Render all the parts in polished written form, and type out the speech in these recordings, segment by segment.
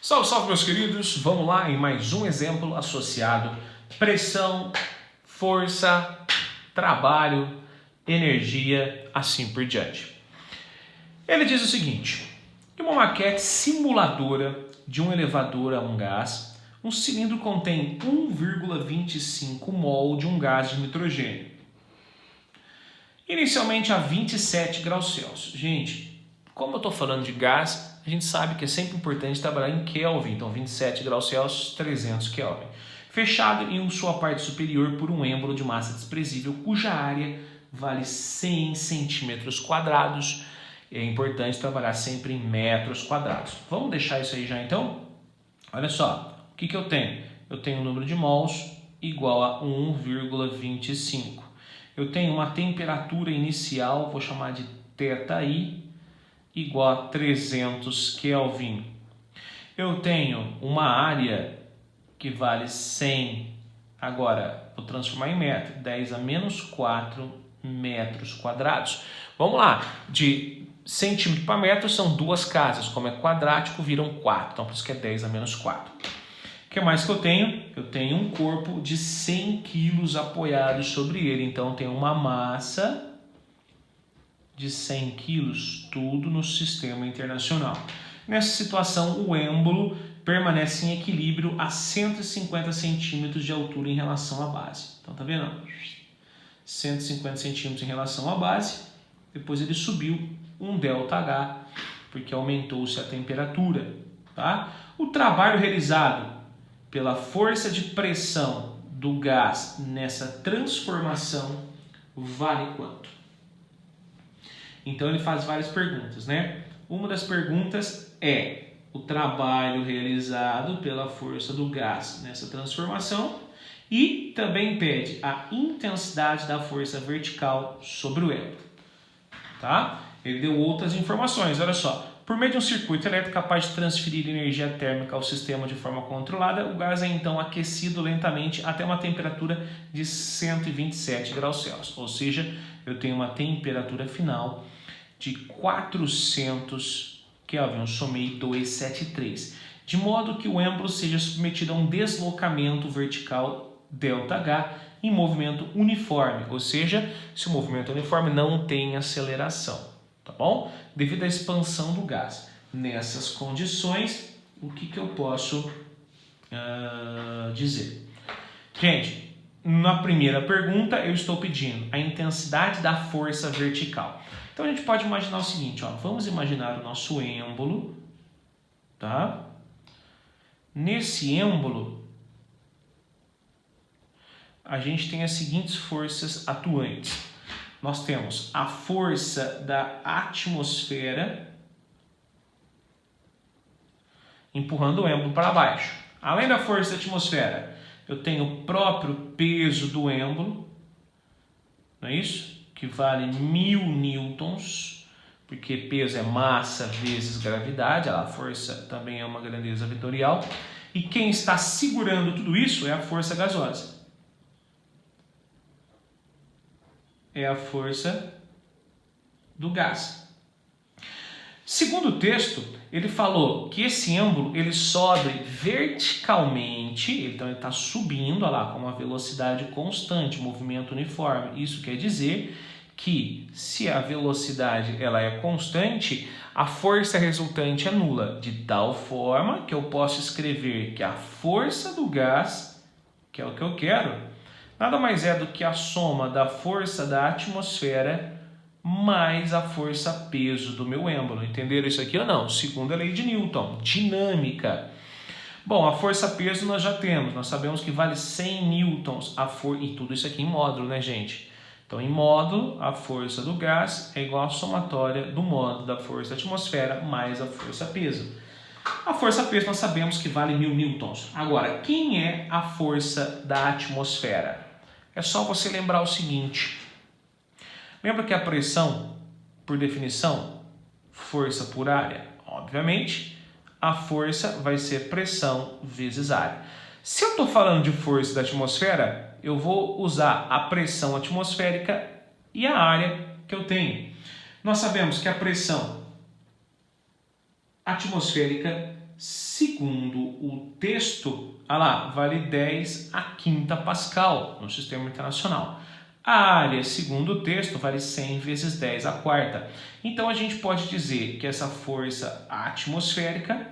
Salve, salve, meus queridos! Vamos lá em mais um exemplo associado: pressão, força, trabalho, energia, assim por diante. Ele diz o seguinte: em uma maquete simuladora de um elevador a um gás, um cilindro contém 1,25 mol de um gás de nitrogênio, inicialmente a 27 graus Celsius. Gente, como eu estou falando de gás, a gente sabe que é sempre importante trabalhar em Kelvin. Então, 27 graus Celsius, 300 Kelvin. Fechado em sua parte superior por um êmbolo de massa desprezível, cuja área vale 100 centímetros quadrados. É importante trabalhar sempre em metros quadrados. Vamos deixar isso aí já então? Olha só, o que eu tenho? Eu tenho um número de mols igual a 1,25. Eu tenho uma temperatura inicial, vou chamar de θi, igual a 300 Kelvin. Eu tenho uma área que vale 100, agora vou transformar em metro, 10 a menos 4 metros quadrados. Vamos lá, de centímetro para metro são duas casas, como é quadrático viram 4, então por isso que é 10 a menos 4. O que mais que eu tenho? Eu tenho um corpo de 100 quilos apoiado sobre ele, então eu tenho uma massa de 100 quilos, tudo no sistema internacional. Nessa situação, o êmbolo permanece em equilíbrio a 150 centímetros de altura em relação à base. Então, tá vendo? 150 centímetros em relação à base, depois ele subiu um ΔH, porque aumentou-se a temperatura. Tá? O trabalho realizado pela força de pressão do gás nessa transformação vale quanto? Então ele faz várias perguntas, né? Uma das perguntas é o trabalho realizado pela força do gás nessa transformação e também pede a intensidade da força vertical sobre o êmbolo, tá? Ele deu outras informações, olha só. Por meio de um circuito elétrico capaz de transferir energia térmica ao sistema de forma controlada, o gás é então aquecido lentamente até uma temperatura de 127 graus Celsius, ou seja, eu tenho uma temperatura final de 400 Kelvin, eu somei 273, de modo que o êmbolo seja submetido a um deslocamento vertical ΔH em movimento uniforme, ou seja, se o movimento é uniforme não tem aceleração, tá bom? Devido à expansão do gás. Nessas condições, o que eu posso dizer? Gente, na primeira pergunta eu estou pedindo a intensidade da força vertical. Então a gente pode imaginar o seguinte, ó, vamos imaginar o nosso êmbolo, tá? Nesse êmbolo, a gente tem as seguintes forças atuantes. Nós temos a força da atmosfera empurrando o êmbolo para baixo. Além da força da atmosfera, eu tenho o próprio peso do êmbolo, não é isso? Que vale 1000 newtons, porque peso é massa vezes gravidade, a força também é uma grandeza vetorial. E quem está segurando tudo isso é a força gasosa. É a força do gás. Segundo o texto, ele falou que esse êmbolo ele sobe verticalmente, então ele está subindo, olha lá, com uma velocidade constante, movimento uniforme. Isso quer dizer que se a velocidade ela é constante, a força resultante é nula, de tal forma que eu posso escrever que a força do gás, que é o que eu quero, nada mais é do que a soma da força da atmosfera mais a força-peso do meu êmbolo. Entenderam isso aqui ou não? Segundo a lei de Newton, dinâmica. Bom, a força-peso nós já temos. Nós sabemos que vale 100 newtons. E tudo isso aqui em módulo, né, gente? Então, em módulo, a força do gás é igual à somatória do módulo da força da atmosfera mais a força-peso. A força-peso nós sabemos que vale 1000 newtons. Agora, quem é a força da atmosfera? É só você lembrar o seguinte. Lembra que a pressão, por definição, força por área? Obviamente, a força vai ser pressão vezes área. Se eu estou falando de força da atmosfera, eu vou usar a pressão atmosférica e a área que eu tenho. Nós sabemos que a pressão atmosférica segundo o texto, vale 10 a quinta Pascal no sistema internacional. A área, segundo o texto, vale 100 vezes 10 a quarta. Então, a gente pode dizer que essa força atmosférica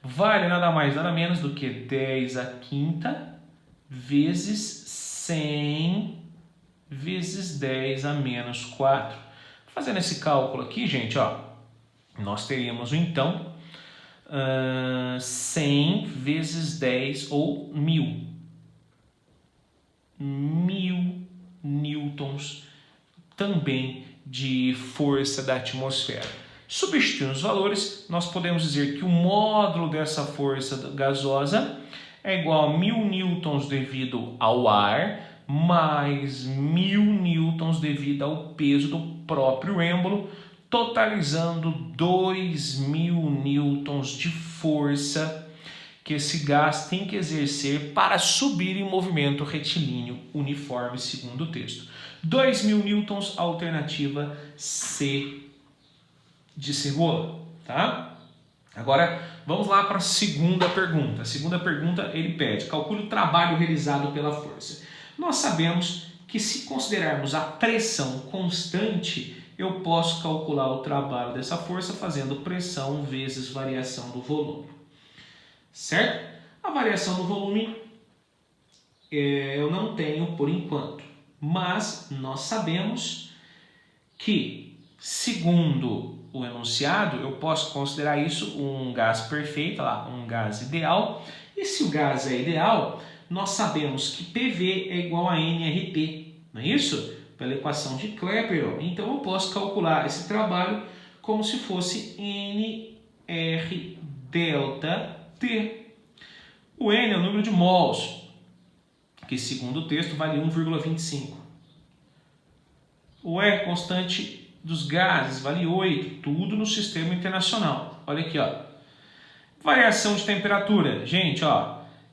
vale nada mais, nada menos do que 10 a quinta vezes 100 vezes 10 a menos 4. Fazendo esse cálculo aqui, gente, nós teríamos, então, 100 vezes 10 ou 1000. 1000 newtons também de força da atmosfera. Substituindo os valores, nós podemos dizer que o módulo dessa força gasosa é igual a 1000 newtons devido ao ar, mais 1000 newtons devido ao peso do próprio êmbolo, totalizando 2000 newtons de força que esse gás tem que exercer para subir em movimento retilíneo uniforme, segundo o texto. 2000 newtons, alternativa C de cebola, tá? Agora, vamos lá para a segunda pergunta. A segunda pergunta, ele pede, calcule o trabalho realizado pela força. Nós sabemos que se considerarmos a pressão constante, eu posso calcular o trabalho dessa força fazendo pressão vezes variação do volume. Certo? A variação do volume eu não tenho por enquanto, mas nós sabemos que, segundo o enunciado, eu posso considerar isso um gás perfeito, um gás ideal, e se o gás é ideal, nós sabemos que PV é igual a nRT, não é isso? Pela equação de Clapeyron. Então eu posso calcular esse trabalho como se fosse nR delta T. O N é o número de mols, que segundo o texto vale 1,25. O E é constante dos gases, vale 8, tudo no sistema internacional. Olha aqui, variação de temperatura. Gente,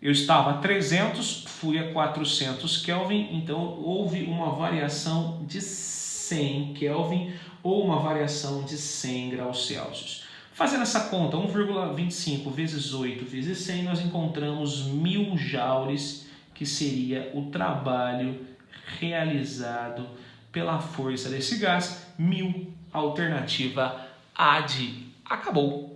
eu estava a 300, fui a 400 Kelvin, então houve uma variação de 100 Kelvin ou uma variação de 100 graus Celsius. Fazendo essa conta, 1,25 vezes 8 vezes 100, nós encontramos 1000 joules, que seria o trabalho realizado pela força desse gás. 1000, alternativa A de acabou.